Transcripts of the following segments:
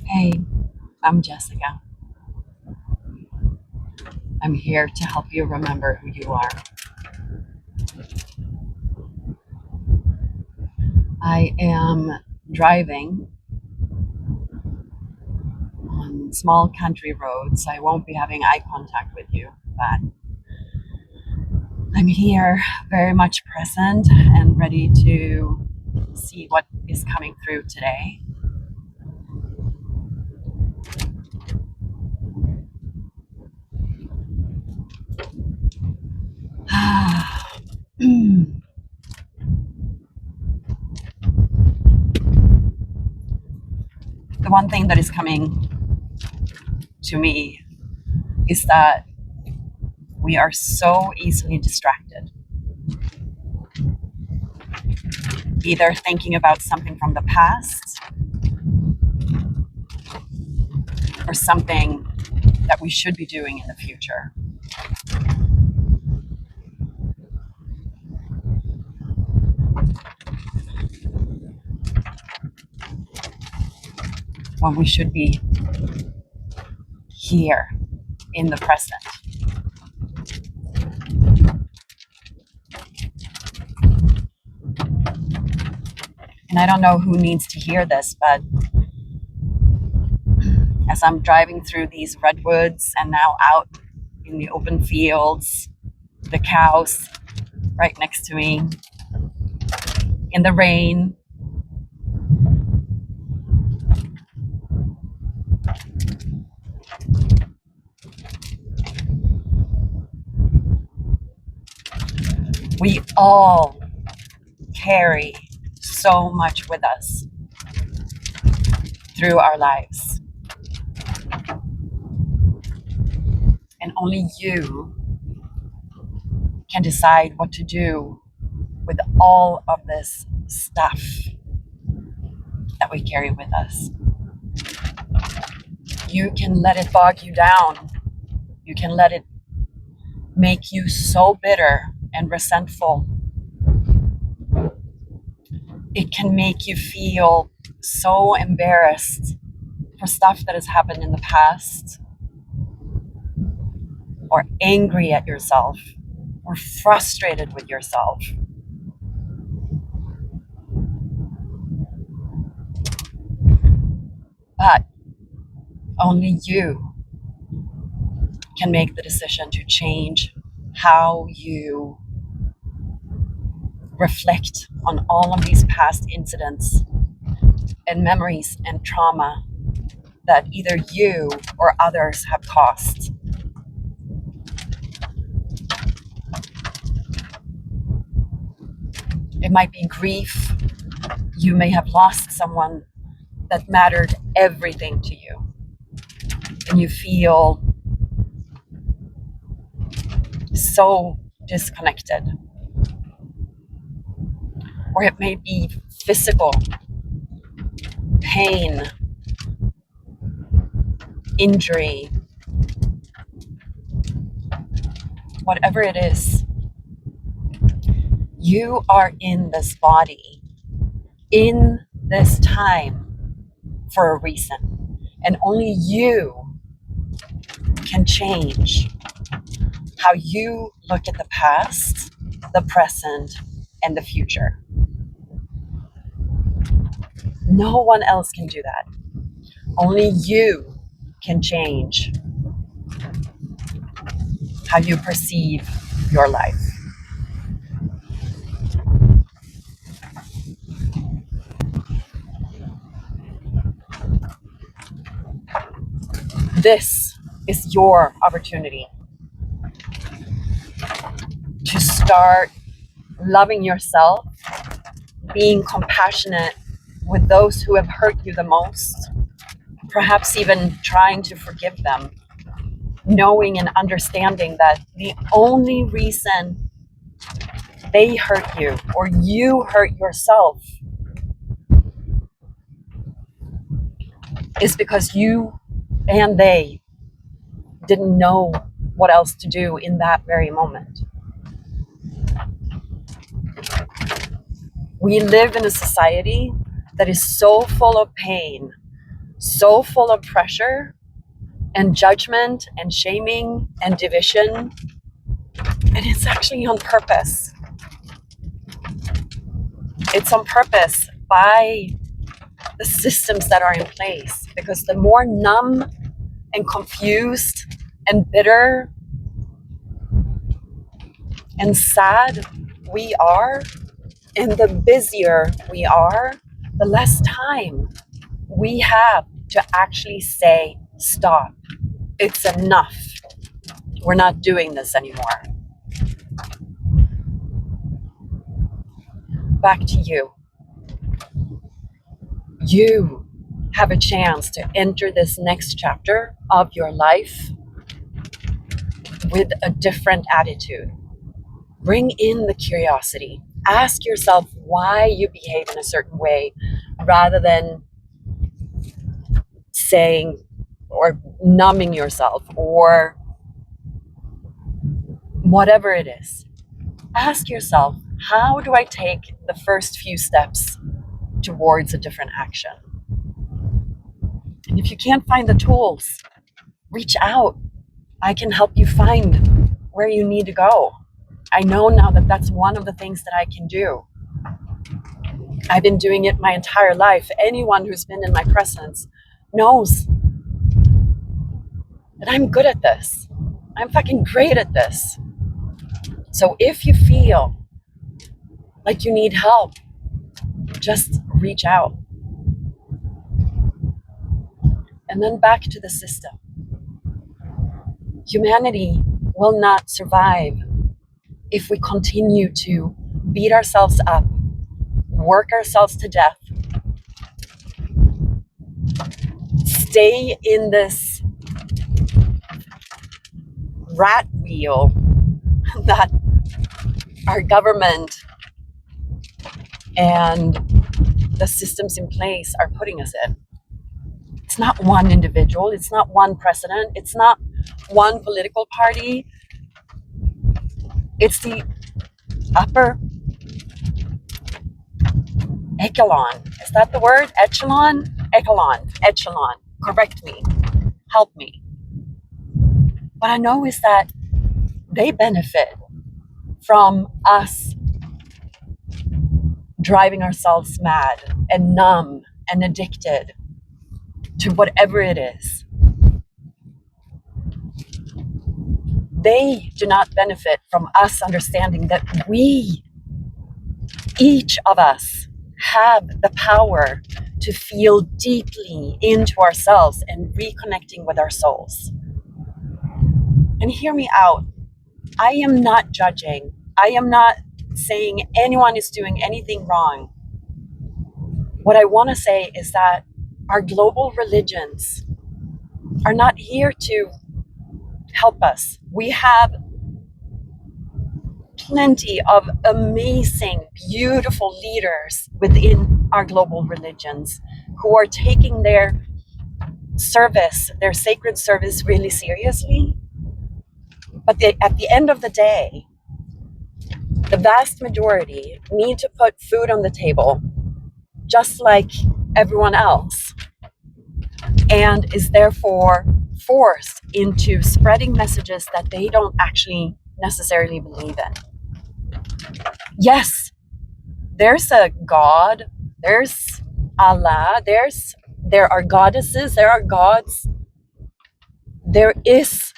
Hey, I'm Jessica. I'm here to help you remember who you are. I am driving on small country roads. I won't be having eye contact with you, but I'm here very much present and ready to see what is coming through today. The one thing that is coming to me is that we are so easily distracted, either thinking about something from the past or something that we should be doing in the future. When we should be here in the present. And I don't know who needs to hear this, but as I'm driving through these redwoods and now out in the open fields, the cows right next to me, in the rain, we all carry so much with us through our lives. And only you can decide what to do with all of this stuff that we carry with us. You can let it bog you down. You can let it make you so bitter and resentful. It can make you feel so embarrassed for stuff that has happened in the past, or angry at yourself, or frustrated with yourself. But only you can make the decision to change how you reflect on all of these past incidents and memories and trauma that either you or others have caused. It might be grief. You may have lost someone that mattered everything to you, and you feel so disconnected. Or it may be physical pain, injury, whatever it is. You are in this body, in this time, for a reason. And only you can change how you look at the past, the present, and the future. No one else can do that. Only you can change how you perceive your life. This is your opportunity to start loving yourself, being compassionate with those who have hurt you the most, perhaps even trying to forgive them, knowing and understanding that the only reason they hurt you or you hurt yourself is because you and they didn't know what else to do in that very moment. We live in a society that is so full of pain, so full of pressure and judgment and shaming and division. And it's actually on purpose. It's on purpose by the systems that are in place, because the more numb and confused and bitter and sad we are, and the busier we are, the less time we have to actually say, stop, it's enough, we're not doing this anymore. Back to you. You have a chance to enter this next chapter of your life with a different attitude. Bring in the curiosity. Ask yourself why you behave in a certain way, rather than saying or numbing yourself or whatever it is. Ask yourself, how do I take the first few steps towards a different action? And if you can't find the tools, reach out. I can help you find where you need to go. I know now that that's one of the things that I can do. I've been doing it my entire life. Anyone who's been in my presence knows that I'm good at this. I'm fucking great at this. So if you feel like you need help, just reach out. And then back to the system. Humanity will not survive if we continue to beat ourselves up, work ourselves to death, stay in this rat wheel that our government and the systems in place are putting us in. It's not one individual, it's not one president, it's not one political party. It's the upper echelon. Is that the word? Echelon? Echelon. Correct me. Help me. What I know is that they benefit from us driving ourselves mad and numb and addicted to whatever it is. They do not benefit from us understanding that we, each of us, have the power to feel deeply into ourselves and reconnecting with our souls. And hear me out. I am not judging. I am not saying anyone is doing anything wrong. What I want to say is that our global religions are not here to help us. We have plenty of amazing, beautiful leaders within our global religions who are taking their service, their sacred service, really seriously. But at the end of the day, the vast majority need to put food on the table, just like everyone else, and is therefore forced into spreading messages that they don't actually necessarily believe in. Yes, there's a God, there's Allah, there are goddesses, there are gods, there is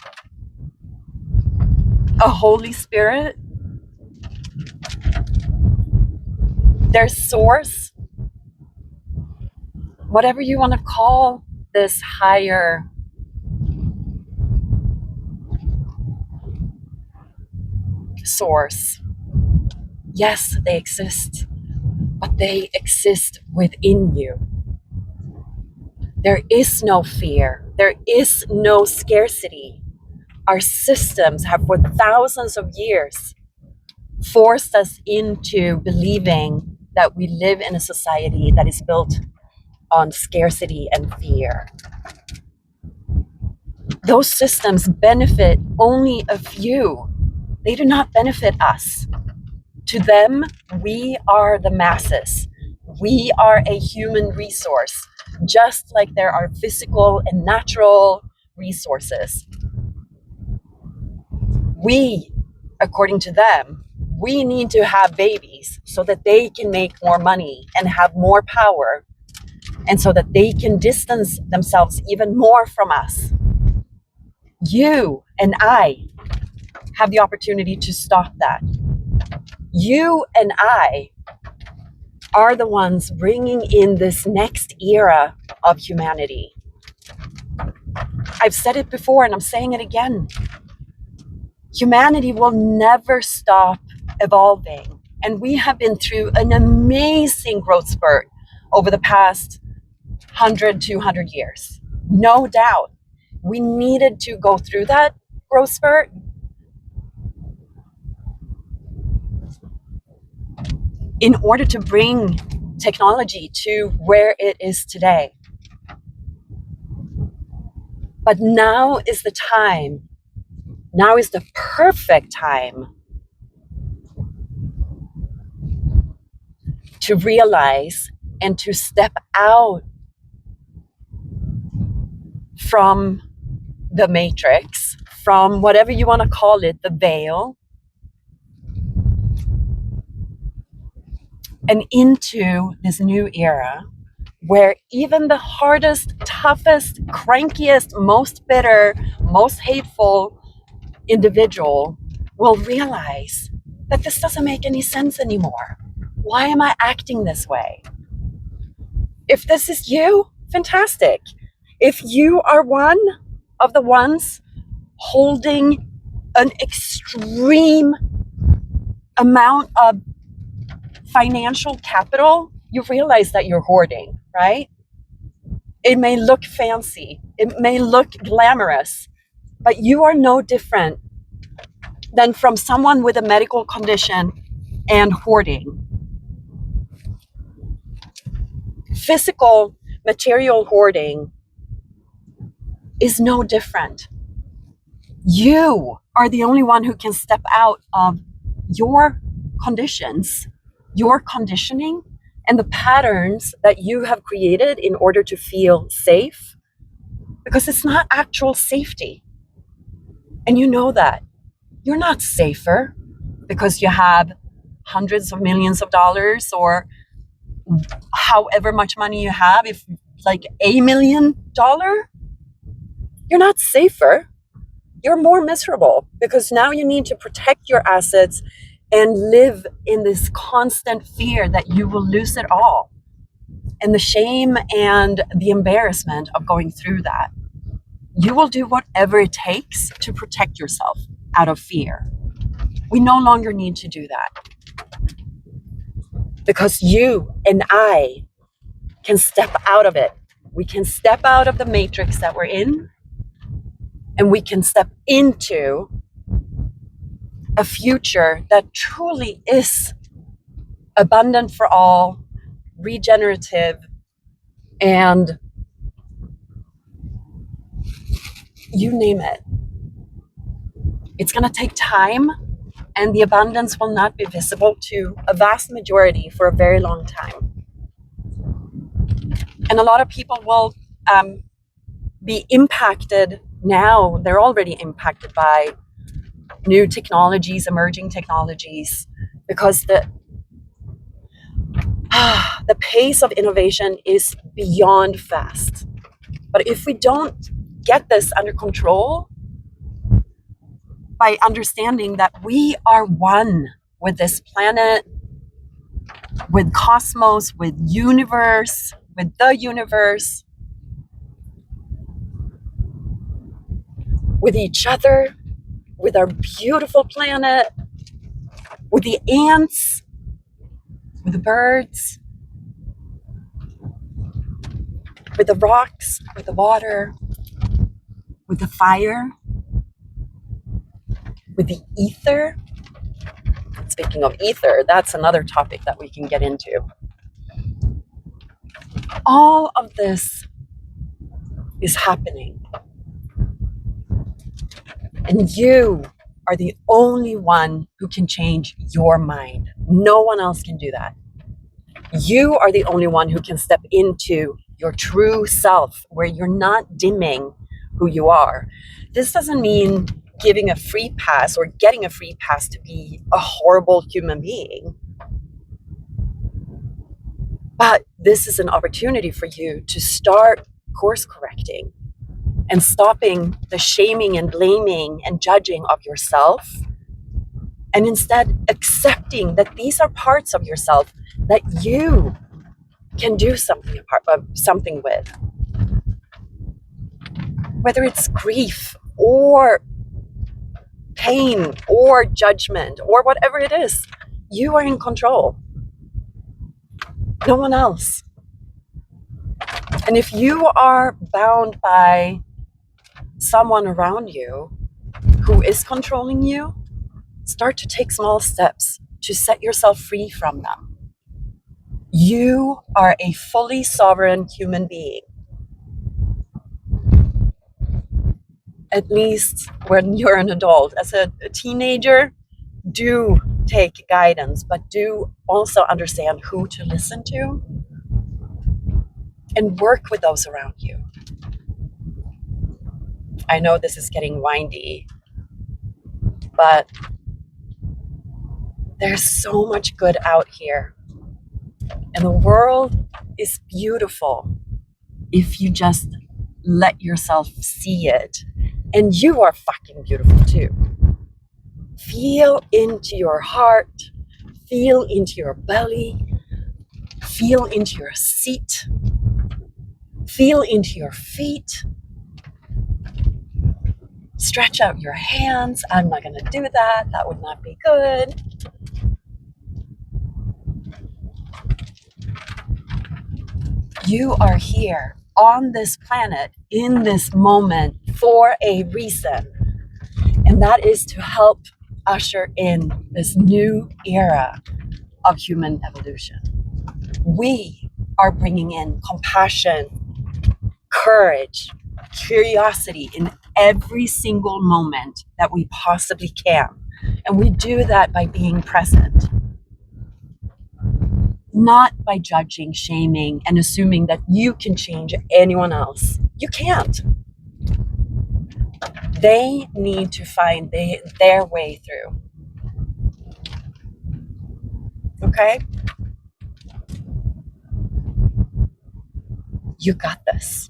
a Holy Spirit, there's Source, whatever you want to call this higher source. Yes, they exist, but they exist within you. There is no fear. There is no scarcity. Our systems have for thousands of years forced us into believing that we live in a society that is built on scarcity and fear. Those systems benefit only a few. They do not benefit us. To them, we are the masses. We are a human resource just like there are physical and natural resources. We, according to them, we need to have babies so that they can make more money and have more power, and so that they can distance themselves even more from us. You and I have the opportunity to stop that. You and I are the ones bringing in this next era of humanity. I've said it before and I'm saying it again. Humanity will never stop evolving. And we have been through an amazing growth spurt over the past 100, 200 years. No doubt. We needed to go through that growth spurt in order to bring technology to where it is today. But now is the time. Now is the perfect time to realize and to step out from the matrix, from whatever you want to call it, the veil, and into this new era where even the hardest, toughest, crankiest, most bitter, most hateful individual will realize that this doesn't make any sense anymore. Why am I acting this way? If this is you, fantastic. If you are one of the ones holding an extreme amount of financial capital, you realize that you're hoarding, right? It may look fancy, it may look glamorous, but you are no different than from someone with a medical condition and hoarding. Physical, material hoarding is no different. You are the only one who can step out of your conditions, your conditioning, and the patterns that you have created in order to feel safe, because it's not actual safety. And you know that. You're not safer because you have hundreds of millions of dollars or however much money you have, if like $1 million, you're not safer. You're more miserable because now you need to protect your assets and live in this constant fear that you will lose it all, and the shame and the embarrassment of going through that. You will do whatever it takes to protect yourself out of fear. We no longer need to do that because you and I can step out of it. We can step out of the matrix that we're in, and we can step into a future that truly is abundant for all, regenerative, and you name it. It's going to take time, and the abundance will not be visible to a vast majority for a very long time. And a lot of people will be impacted now. They're already impacted by new technologies, emerging technologies, because the pace of innovation is beyond fast. But if we don't get this under control by understanding that we are one with this planet, with cosmos, with universe, with the universe, with each other, with our beautiful planet, with the ants, with the birds, with the rocks, with the water, with the fire, with the ether. Speaking of ether, that's another topic that we can get into. All of this is happening. And you are the only one who can change your mind. No one else can do that. You are the only one who can step into your true self, where you're not dimming who you are. This doesn't mean giving a free pass or getting a free pass to be a horrible human being. But this is an opportunity for you to start course correcting and stopping the shaming and blaming and judging of yourself, and instead accepting that these are parts of yourself that you can do something with. Whether it's grief or pain or judgment or whatever it is, you are in control. No one else. And if you are bound by someone around you who is controlling you, start to take small steps to set yourself free from them. You are a fully sovereign human being. At least when you're an adult. As a teenager, do take guidance, but do also understand who to listen to and work with those around you. I know this is getting windy, but there's so much good out here. And the world is beautiful if you just let yourself see it. And you are fucking beautiful too. Feel into your heart, feel into your belly, feel into your seat, feel into your feet. Stretch out your hands. I'm not going to do that. That would not be good. You are here on this planet in this moment for a reason. And that is to help usher in this new era of human evolution. We are bringing in compassion, courage, curiosity in every single moment that we possibly can. And we do that by being present, not by judging, shaming, and assuming that you can change anyone else. You can't. They need to find their way through. Okay? You got this.